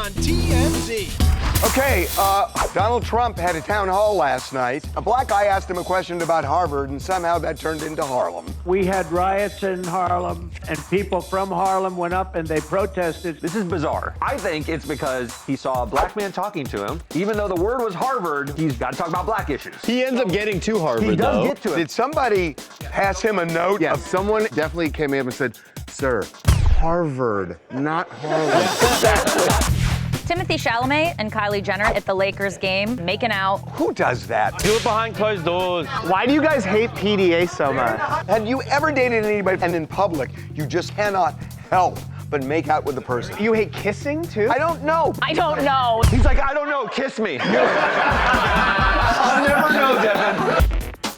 on TMZ. Okay, Donald Trump had a town hall last night. A black guy asked him a question about Harvard, and somehow that turned into Harlem. We had riots in Harlem, and people from Harlem went up and they protested. This is bizarre. I think it's because he saw a black man talking to him. Even though the word was Harvard, he's got to talk about black issues. He ends up getting to Harvard, He does though. get to it. Did somebody pass him a note? Yeah, someone definitely came up and said, "Sir, Harvard, not Harlem." Timothée Chalamet and Kylie Jenner at the Lakers game, making out. Who does that? Do it behind closed doors. Why do you guys hate PDA so much? Had you ever dated anybody and in public, you just cannot help but make out with the person? You hate kissing too? I don't know. I don't know. He's like, I don't know, kiss me. I'll never know, Devin.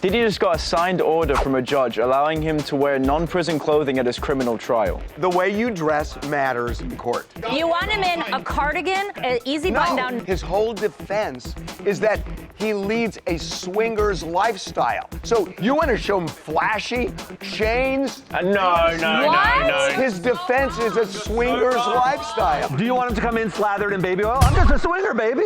Diddy just got a signed order from a judge allowing him to wear non-prison clothing at his criminal trial. The way you dress matters in court. You want him in a cardigan, an easy button down. His whole defense is that he leads a swinger's lifestyle. So you want to show him flashy chains? No. His defense is a swinger's lifestyle. Do you want him to come in slathered in baby oil? I'm just a swinger, baby.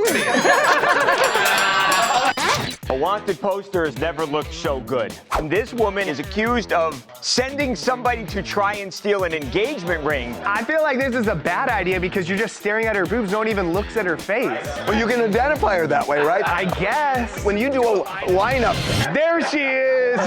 A wanted posters never looked so good. And this woman is accused of sending somebody to try and steal an engagement ring. I feel like this is a bad idea because you're just staring at her boobs. No one even looks at her face. Well, you can identify her that way, right? I guess. When you do a lineup, There she is.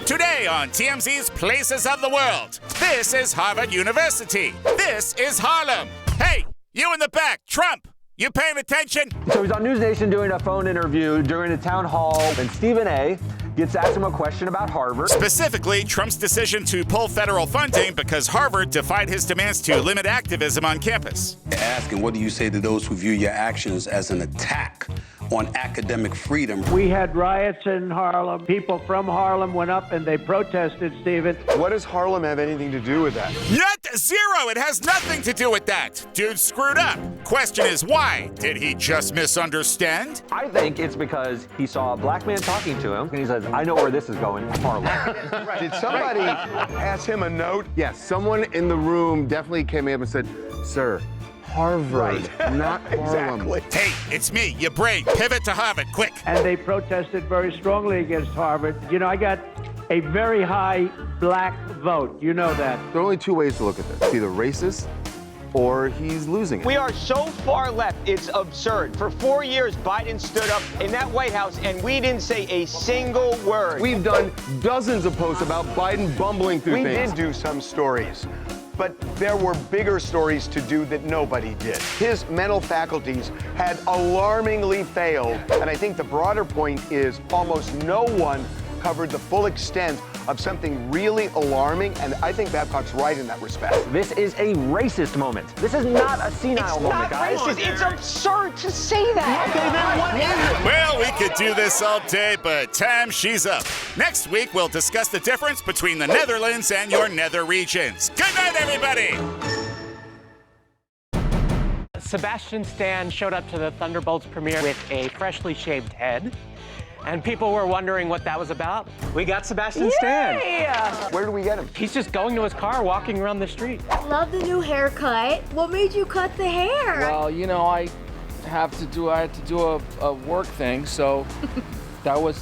Today on TMZ's Places of the World, this is Harvard University. This is Harlem. Hey, you in the back, Trump, you paying attention? So he's on News Nation doing a phone interview during a town hall, and Stephen A. gets asked him a question about Harvard. Specifically, Trump's decision to pull federal funding because Harvard defied his demands to limit activism on campus. Asking, what do you say to those who view your actions as an attack on academic freedom? We had riots in Harlem. People from Harlem went up and they protested, Stephen. what does Harlem have anything to do with that? Not zero. It has nothing to do with that. Dude screwed up. Question is why? Did he just misunderstand? I think it's because he saw a black man talking to him, and he says, I know where this is going, Harlem. Did somebody pass him a note? Yeah, someone in the room definitely came up and said, "Sir, Harvard, not Harlem." Exactly. Hey, it's me, your brain. Pivot to Harvard, quick. And they protested very strongly against Harvard. You know, I got a very high black vote. You know that. There are only two ways to look at this. It's either racist or he's losing it. We are so far left, it's absurd. For 4 years, Biden stood up in that White House and we didn't say a single word. We've done dozens of posts about Biden bumbling through We things. did do some stories, but there were bigger stories to do that nobody did. His mental faculties had alarmingly failed, and I think the broader point is almost no one covered the full extent of something really alarming, and I think Babcock's right in that respect. This is a racist moment. This is not a senile It's moment, not guys. racist. It's absurd to say that. Okay, then what is it? Well, we could do this all day, but time she's up. Next week, we'll discuss the difference between the Netherlands and your nether regions. Good night, everybody. Sebastian Stan showed up to the Thunderbolts premiere with a freshly shaved head, and people were wondering what that was about. We got Sebastian Stan. Where do we get him? He's just going to his car, walking around the street. Love the new haircut. What made you cut the hair? Well, you know, I had to do a work thing, so that was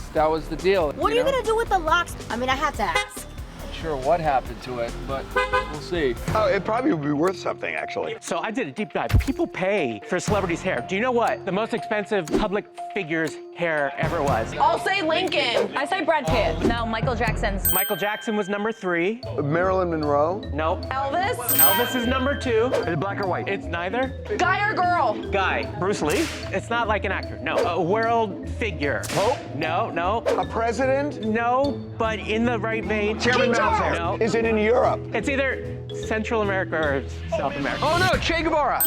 the deal. What are you gonna do with the locks? I mean, I had to ask. Sure what happened to it, but we'll see. Oh, it probably would be worth something, actually. So I did a deep dive. People pay for celebrities' hair. Do you know what the most expensive public figure's hair ever was? I'll say Lincoln. I say Brad Pitt. No, Michael Jackson's. Michael Jackson was number 3. Marilyn Monroe? Nope. Elvis. Elvis is number 2. Is it black or white? It's neither. Guy or girl? Guy. Bruce Lee? It's not like an actor. No. A world figure. Pope? No. A president? No, but in the right vein. Chairman Mao's hair. No. Is it in Europe? It's either Central America or South America. Oh no, Che Guevara!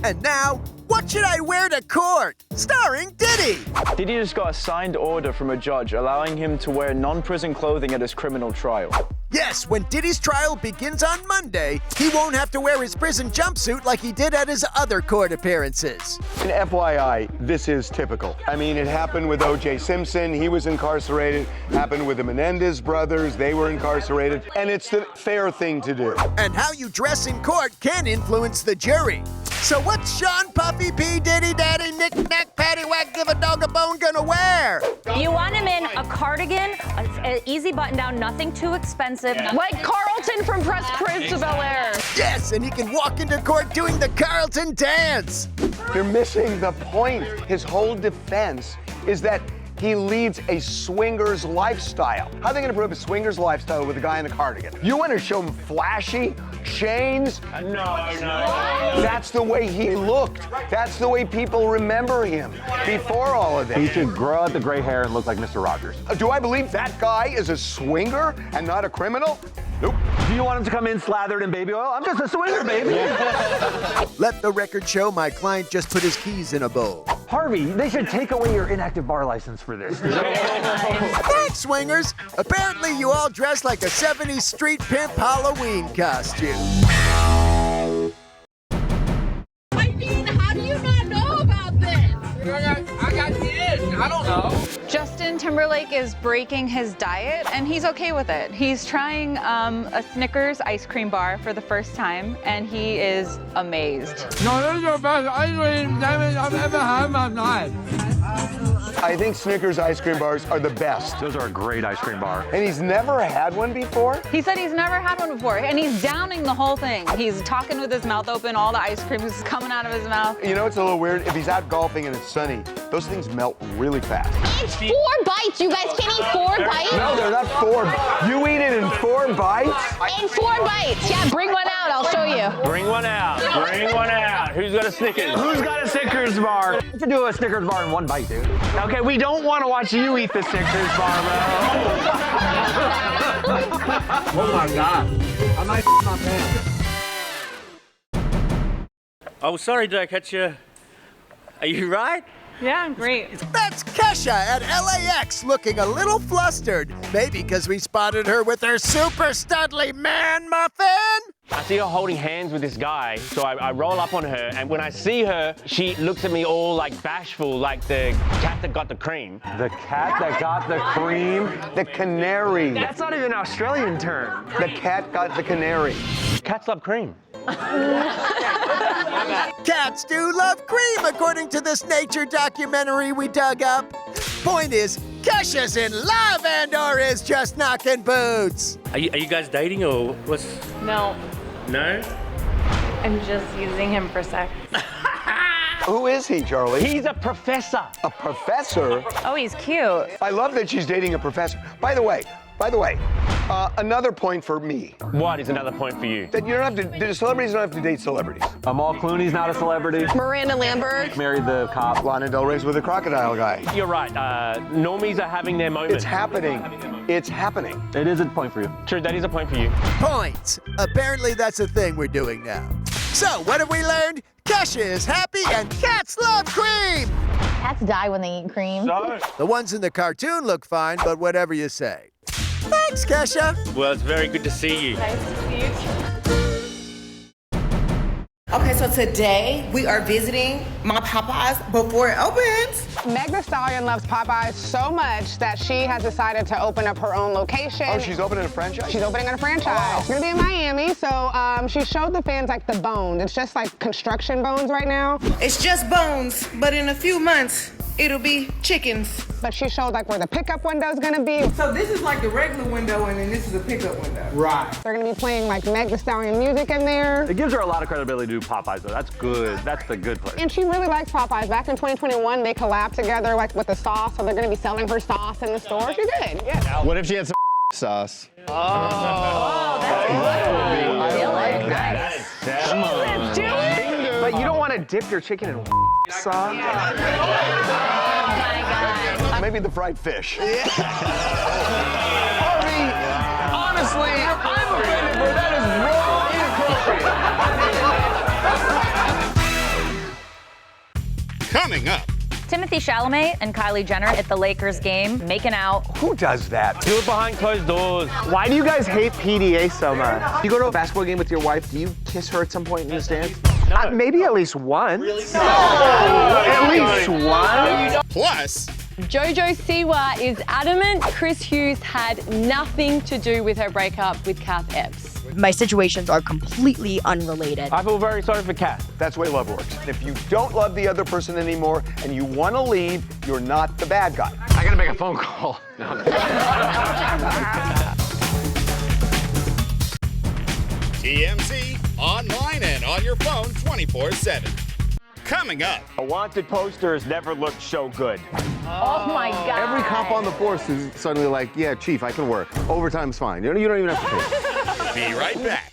And now, what should I wear to court? Starring Diddy. Diddy just got a signed order from a judge allowing him to wear non-prison clothing at his criminal trial. Yes, when Diddy's trial begins on Monday, he won't have to wear his prison jumpsuit like he did at his other court appearances. And FYI, this is typical. I mean, it happened with O.J. Simpson. He was incarcerated. Happened with the Menendez brothers. They were incarcerated. And it's the fair thing to do. And how you dress in court can influence the jury. So what's Sean Puffy P. Diddy Daddy Knick Knack Paddywhack Give a Dog a Bone gonna wear? You want him in a cardigan, an easy button down, nothing too expensive. Like Carlton from Fresh Prince of Bel-Air. Yes, and he can walk into court doing the Carlton dance. You're missing the point. His whole defense is that he leads a swingers lifestyle. How are they gonna prove a swingers lifestyle with a guy in a cardigan? You wanna show him flashy chains? No. That's the way he looked. That's the way people remember him before all of this. He should grow out the gray hair and look like Mr. Rogers. Do I believe that guy is a swinger and not a criminal? Nope. Do you want him to come in slathered in baby oil? I'm just a swinger, baby. Let the record show my client just put his keys in a bowl. Harvey, they should take away your inactive bar license for this. Thanks, swingers. Apparently you all dress like a 70s street pimp Halloween costume. I mean, how do you not know about this? I got kids. I don't know. Justin Timberlake is breaking his diet, and he's okay with it. He's trying a Snickers ice cream bar for the first time, and he is amazed. No, this is the best ice cream I've ever had in my life. I think Snickers ice cream bars are the best. Those are a great ice cream bar. And he's never had one before? He said he's never had one before, and he's downing the whole thing. He's talking with his mouth open, all the ice cream is coming out of his mouth. You know, it's a little weird. If he's out golfing and it's sunny, those things melt really fast. It's 4 bites. You guys can eat 4 bites? No, they're not 4. You eat it in 4 bites? In 4 bites. Yeah, bring one out. I'll show you. Bring one out. Bring one out. Who's got a Snickers? Who's got a Snickers bar? You can do a Snickers bar in 1 bite, dude. Okay, we don't want to watch you eat the Snickers bar, bro. Oh my God. I might my pants. Oh, sorry, did I catch you? Are you right? Yeah, I'm great. That's Kesha at LAX looking a little flustered. Maybe because we spotted her with her super studly man muffin. I see her holding hands with this guy, so I roll up on her, and when I see her, she looks at me all like bashful, like the cat that got the cream. The cat that got the cream? The canary. That's not even an Australian term. The cat got the canary. Cats love cream. Cats do love cream, according to this nature documentary we dug up. Point is, Kesha's in love and/or is just knocking boots. Are you guys dating or what's? No, No? I'm just using him for sex. Who is he, Charlie? He's a professor. A professor? Oh, he's cute. I love that she's dating a professor. By the way, another point for me. What is another point for you? That you don't have to, the celebrities don't have to date celebrities. Amal Clooney's not a celebrity. Miranda Lambert. Married the cop. Lana Del Rey's with the crocodile guy. You're right. Normies are having their moment. It's happening. It's happening. It is a point for you. True, that is a point for you. Points. Apparently that's a thing we're doing now. So, what have we learned? Kesha is happy and cats love cream. Cats die when they eat cream. The ones in the cartoon look fine, but whatever you say. Thanks, Kesha. Well, it's very good to see you. Nice to see you. Okay, so today we are visiting my Popeyes before it opens. Meg Thee Stallion loves Popeyes so much that she has decided to open up her own location. Oh, she's opening a franchise? She's opening a franchise. Wow. It's gonna be in Miami, so she showed the fans like the bone. It's just like construction bones right now. It's just bones, but in a few months, it'll be chickens. But she showed like where the pickup window is gonna be. So this is like the regular window, and then this is a pickup window. Right. They're gonna be playing like Meg Thee Stallion music in there. It gives her a lot of credibility to do Popeyes, though. That's good. That's the good place. And she really likes Popeyes. Back in 2021, they collabed together like with the sauce, so they're gonna be selling her sauce in the store. She did, yeah. What if she had some sauce? Oh, that's good. I like that. Let's do it. But you don't want to dip your chicken in sauce. Oh my God. Maybe the fried fish. Harvey, honestly, I'm offended, but that is wrong, inappropriate. Coming up, Timothée Chalamet and Kylie Jenner at the Lakers game, making out. Who does that? Do it behind closed doors. Why do you guys hate PDA so much? You go to a basketball game with your wife, do you kiss her at some point in the stands? No. Maybe at least once. Really? At least once. Plus, JoJo Siwa is adamant Chris Hughes had nothing to do with her breakup with Kath Epps. My situations are completely unrelated. I feel very sorry for Kath. That's the way love works. If you don't love the other person anymore and you want to leave, you're not the bad guy. I gotta make a phone call. TMZ, online and on your phone 24/7. Coming up. A wanted posters never looked so good. Oh my God. Every cop on the force is suddenly like, yeah, chief, I can work. Overtime's fine. You don't even have to pay. Be right back.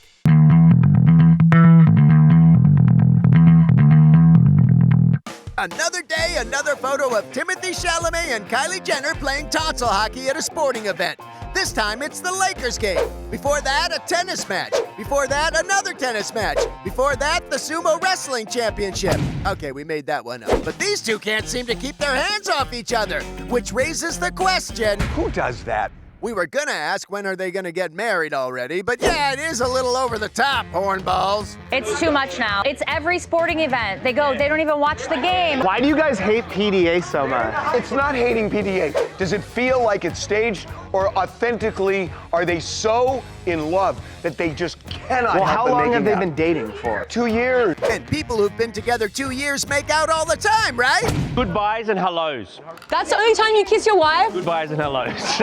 Another day, another photo of Timothée Chalamet and Kylie Jenner playing tonsil hockey at a sporting event. This time it's the Lakers game. Before that, a tennis match. Before that, another tennis match. Before that, the sumo wrestling championship. Okay, we made that one up. But these two can't seem to keep their hands off each other, which raises the question. Who does that? We were gonna ask when are they gonna get married already, but yeah, it is a little over the top, hornballs. It's too much now. It's every sporting event. They don't even watch the game. Why do you guys hate PDA so much? It's not hating PDA. Does it feel like it's staged, or authentically are they so in love that they just cannot Well, help how but long have making they out? been dating for? 2 years. And people who've been together 2 years make out all the time, right? Goodbyes and hellos. That's the only time you kiss your wife? Goodbyes and hellos.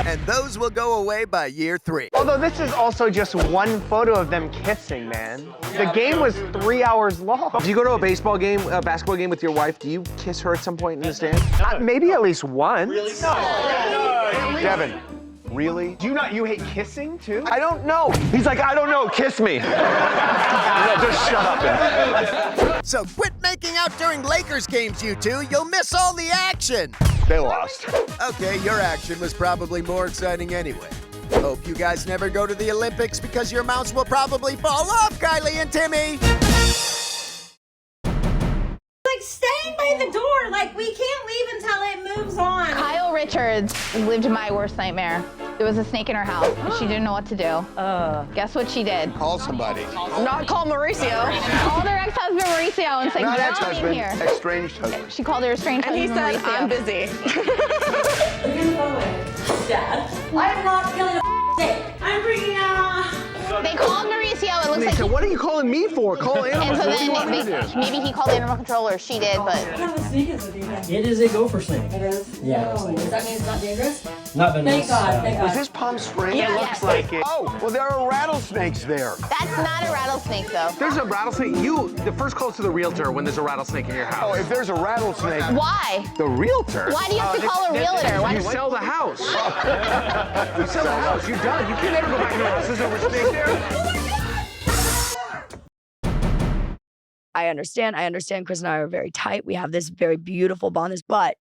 And those will go away by year 3. Although this is also just one photo of them kissing, man. The game was 3 hours long. Do you go to a baseball game, a basketball game with your wife? Do you kiss her at some point in the stands? Maybe at least once. Really? Devin, really? Do you hate kissing too? I don't know. He's like, I don't know, kiss me. Just shut up. So quit making out during Lakers games, you two. You'll miss all the action. They lost. Okay, your action was probably more exciting anyway. Hope you guys never go to the Olympics because your mounts will probably fall off, Kylie and Timmy. Like staying by the door, like we can't leave until it moves on. Kyle Richards lived my worst nightmare. There was a snake in her house. She didn't know what to do. Guess what she did? Call somebody. Not call Mauricio. Called her ex-husband Mauricio and said, Not "Get ex-husband, in here." estranged husband. She called her estranged And he husband said, Mauricio. I'm busy. Dad, I'm not feeling a sick. I'm freaking out. They called Mauricio. It looks They like said, what are you calling me for? Call And animals. so What do you want me to then do? maybe he called the animal control or she did, but What kind of snake is it, do you think? It is a gopher snake. It is? Yeah. Oh, does that mean it's not dangerous? Not venomous. Thank God, thank God. Is this Palm Springs? Yeah, It yes. looks like it. Oh, well, there are rattlesnakes there. that's not a rattlesnake though. There's a rattlesnake. The first call to the realtor when there's a rattlesnake in your house. Oh, if there's a rattlesnake. Why? The realtor? Why do you have to call a realtor? Why You sell the house. You sell the house. You're done. You can't ever go back to your house. There's a snake there. I understand Chris and I are very tight. We have this very beautiful bond, but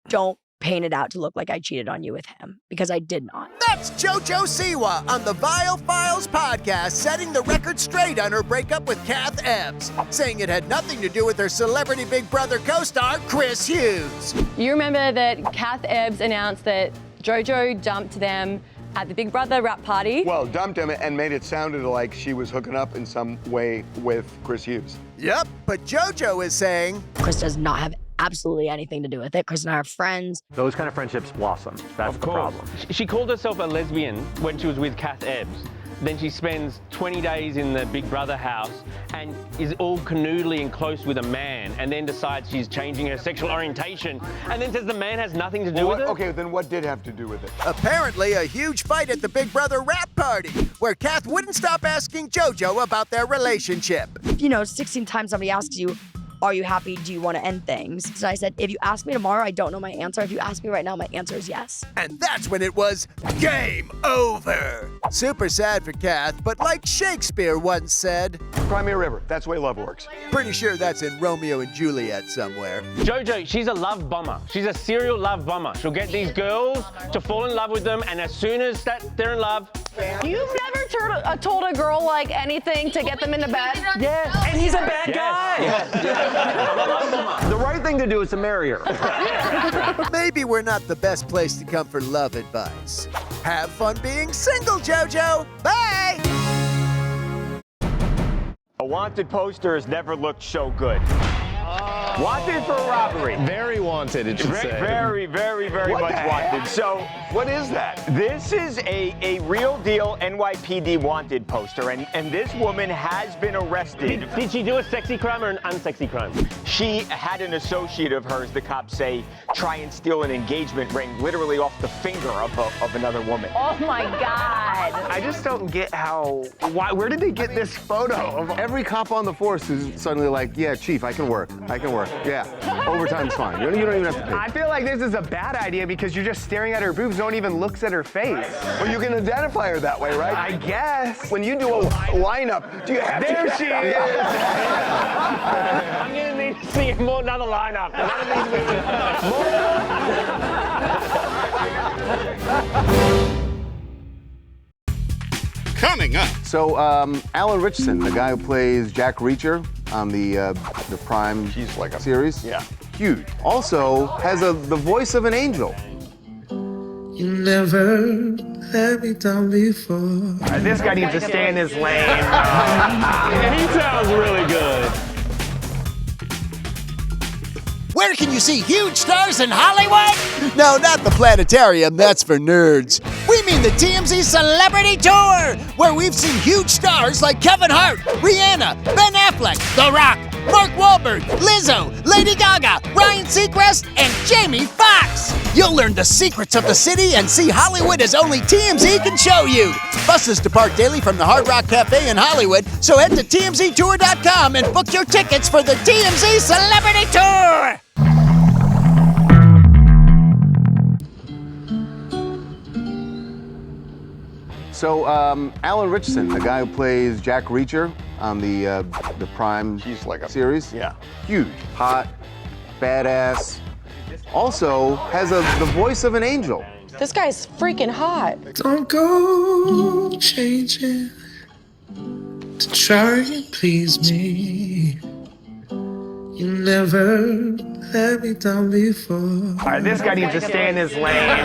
don't paint it out to look like I cheated on you with him, because I did not. That's JoJo Siwa on the Vile Files podcast, setting the record straight on her breakup with Kath Epps, saying it had nothing to do with her Celebrity Big Brother co-star, Chris Hughes. You remember that Kath Epps announced that JoJo dumped them at the Big Brother rap party. Well, dumped him and made it sounded like she was hooking up in some way with Chris Hughes. Yep, but JoJo is saying Chris does not have absolutely anything to do with it. Chris and I are friends. Those kind of friendships blossom. That's the problem. She called herself a lesbian when she was with Kath Epps. Then she spends 20 days in the Big Brother house and is all canoodly and close with a man, and then decides she's changing her sexual orientation, and then says the man has nothing to do with it? Okay, then what did have to do with it? apparently a huge fight at the Big Brother rap party, where Kath wouldn't stop asking JoJo about their relationship. 16 times somebody asks you, are you happy? Do you want to end things? So I said, if you ask me tomorrow, I don't know my answer. If you ask me right now, my answer is yes. And that's when it was game over. Super sad for Kath, but like Shakespeare once said, Cry me a river. That's the way love works. Pretty sure that's in Romeo and Juliet somewhere. JoJo, she's a love bomber. She's a serial love bomber. She'll get these girls to fall in love with them, and as soon as they're in love, You've never ever told a girl like anything to get them into bed? Yes. And he's a bad guy. The right thing to do is to marry her. Maybe we're not the best place to come for love advice. Have fun being single, JoJo. Bye! A wanted poster has never looked so good. Wanted for robbery. Very wanted, it should say. Very much wanted. So, What is that? this is a real deal NYPD wanted poster, and this woman has been arrested. Did she do a sexy crime or an unsexy crime? She had an associate of hers, the cops say, try and steal an engagement ring literally off the finger of another woman. Oh my God. I just don't get where did they get this photo of Every cop on the force is suddenly like, yeah, chief, I can work. Yeah, overtime's fine. You don't even have to pay. I feel like this is a bad idea because you're just staring at her boobs. No one even looks at her face. Well, you can identify her that way, right? I guess. When you do a lineup, do you have to? There she is. I'm gonna need to see another lineup. One of these Coming up. So, Alan Richardson, the guy who plays Jack Reacher on the Prime series. Yeah. Huge. Also has the voice of an angel. You never let me down before. This guy needs to stay in his lane. He sounds really good. Where can you see huge stars in Hollywood? No, not the planetarium, that's for nerds. We mean the TMZ Celebrity Tour, where we've seen huge stars like Kevin Hart, Rihanna, Ben Affleck, The Rock, Mark Wahlberg, Lizzo, Lady Gaga, Ryan Seacrest, and Jamie Foxx. You'll learn the secrets of the city and see Hollywood as only TMZ can show you. Buses depart daily from the Hard Rock Cafe in Hollywood, so head to TMZTour.com and book your tickets for the TMZ Celebrity Tour. So, Alan Richardson, the guy who plays Jack Reacher on the Prime series. Yeah. Huge, hot, badass. Also has the voice of an angel. This guy's freaking hot. Don't go changing to try and please me. You never let me down before. This guy needs to stay in his lane.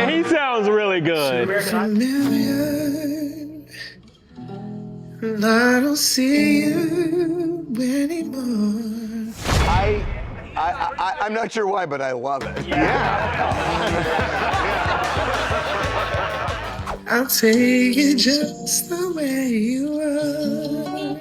He sounds really good. Familiar, and I don't see you anymore. I'm not sure why, but I love it. I'll take it just the way you are.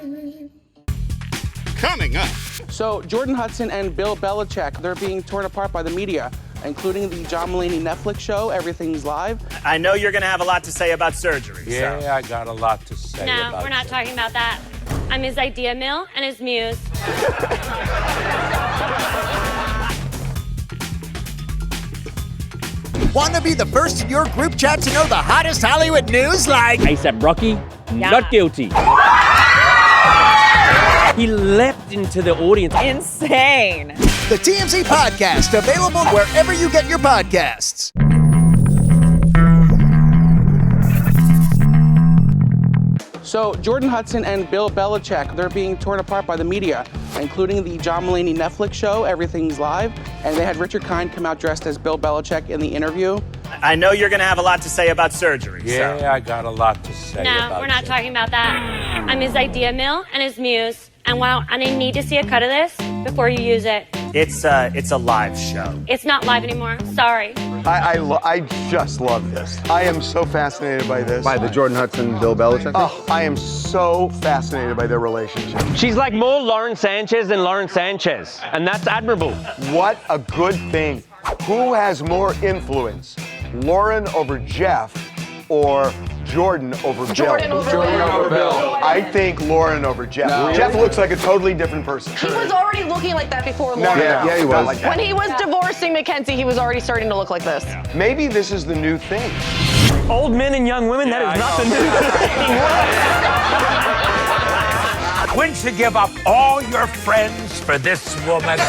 Coming up. So Jordan Hudson and Bill Belichick, they're being torn apart by the media, including the John Mulaney Netflix show, Everything's Live. I know you're going to have a lot to say about surgery. Yeah, so. I got a lot to say about No, we're not talking about that. I'm his idea mill and his muse. Want to be the first in your group chat to know the hottest Hollywood news like... ASAP Rocky, not guilty. He leapt into the audience. Insane. The TMZ Podcast, available wherever you get your podcasts. So Jordan Hudson and Bill Belichick, they're being torn apart by the media, including the John Mulaney Netflix show, Everything's Live. And they had Richard Kind come out dressed as Bill Belichick in the interview. I know you're going to have a lot to say about surgery. Yeah, so. I got a lot to say about No, we're not talking about that. I'm his idea mill and his muse. And I need to see a cut of this before you use it. It's a live show. It's not live anymore. Sorry. I just love this. I am so fascinated by this. By the Jordan Hudson, Bill Belichick? Oh, I am so fascinated by their relationship. She's like more Lauren Sanchez than Lauren Sanchez, and that's admirable. What a good thing. Who has more influence, Lauren over Jeff or Jordan over Bill? Jordan over Bill. I think Lauren over Jeff. No. Jeff looks like a totally different person. He was already looking like that before Lauren. Yeah, he was. Like when he was divorcing Mackenzie, he was already starting to look like this. Maybe this is the new thing. Old men and young women, that is not the new thing. Wouldn't you give up all your friends for this woman?